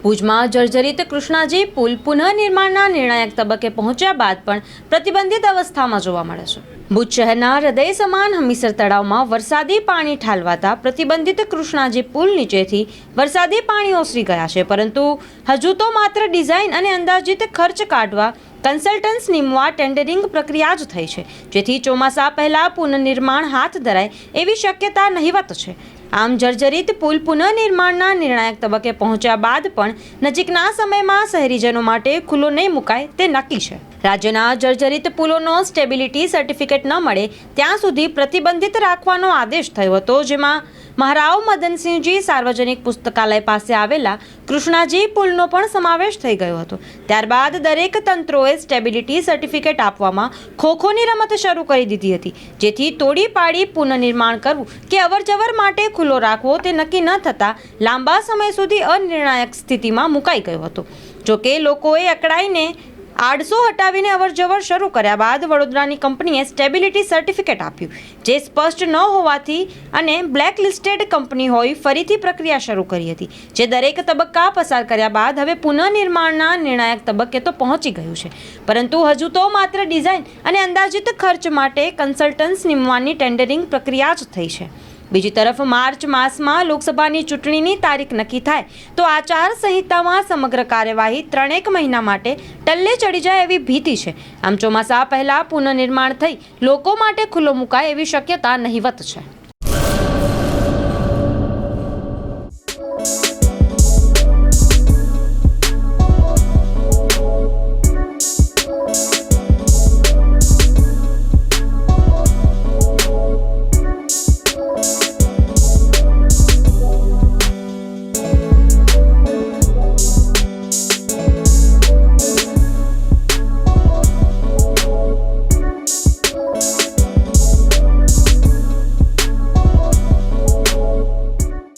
ભુજમાં જર્જરિત કૃષ્ણાજી પુલ પુનઃનિર્માણના નિર્ણાયક તબક્કે પહોંચ્યા બાદ પણ પ્રતિબંધિત અવસ્થામાં જોવા મળે છે. ભુજ શહેરના હૃદય સમાન હમીસર તળાવમાં વરસાદી પાણી ઠાલવાતા પ્રતિબંધિત કૃષ્ણાજી પુલ નીચેથી વરસાદી પાણી ઓસરી ગયા છે, પરંતુ હજુ તો માત્ર ડિઝાઇન અને અંદાજિત ખર્ચ કાઢવા કન્સલ્ટન્ટ્સ નીમવા ટેન્ડરિંગ પ્રક્રિયા જ થઈ છે, જેથી ચોમાસા પહેલા પુનઃનિર્માણ હાથ ધરાય એવી શક્યતા નહિવત છે. આમ જર્જરિત પુલ પુનઃનિર્માણના નિર્ણાયક તબક્કે પહોંચ્યા બાદ પણ નજીકના સમયમાં શહેરીજનો માટે ખુલ્લો નહીં મુકાય તે નક્કી છે. રાજ્યના જર્જરિત પુલોનો સ્ટેબિલિટી સર્ટિફિકેટ ન મળે ત્યાં સુધી પ્રતિબંધિત રાખવાનો આદેશ થયો હતો, જેમાં મહારાવ મદનસિંહજી સાર્વજનિક પુસ્તકાલય પાસે આવેલા કૃષ્ણાજી પુલનો પણ સમાવેશ થઈ ગયો હતો. ત્યારબાદ દરેક તંત્રોએ સ્ટેબિલિટી સર્ટિફિકેટ આપવામાં ખોખોની રમત શરૂ કરી દીધી હતી, જેથી તોડી પાડી પુનઃનિર્માણ કરવું કે અવરજવર માટે ખુલ્લો રાખવો તે નક્કી ન થતાં લાંબા સમય સુધી અનિર્ણાયક સ્થિતિમાં મુકાઈ ગયો હતો. જોકે લોકોએ અકળાઈને આડસો હટાવીને અવરજવર શરૂ કર્યા બાદ વડોદરાની કંપનીએ સ્ટેબિલિટી સર્ટિફિકેટ આપ્યું, જે સ્પષ્ટ ન હોવાથી અને બ્લેક લિસ્ટેડ કંપની હોઈ ફરીથી પ્રક્રિયા શરૂ કરી હતી, જે દરેક તબક્કા પસાર કર્યા બાદ હવે પુનઃનિર્માણના નિર્ણાયક તબક્કે તો પહોંચી ગયું છે, પરંતુ હજુ તો માત્ર ડિઝાઇન અને અંદાજિત ખર્ચ માટે કન્સલ્ટન્ટ્સ નીમવાની ટેન્ડરિંગ પ્રક્રિયા જ થઈ છે. બીજી તરફ માર્ચ માસમાં લોકસભાની ચૂંટણીની તારીખ નક્કી થાય તો આચાર સંહિતામાં સમગ્ર કાર્યવાહી 3 મહિના માટે ટલ્લે ચડી જાય એવી ભીતિ છે. આમ ચોમાસા પહેલા પુનઃનિર્માણ થઈ લોકો માટે ખુલ્લો મુકાય એવી શક્યતા નહિવત છે.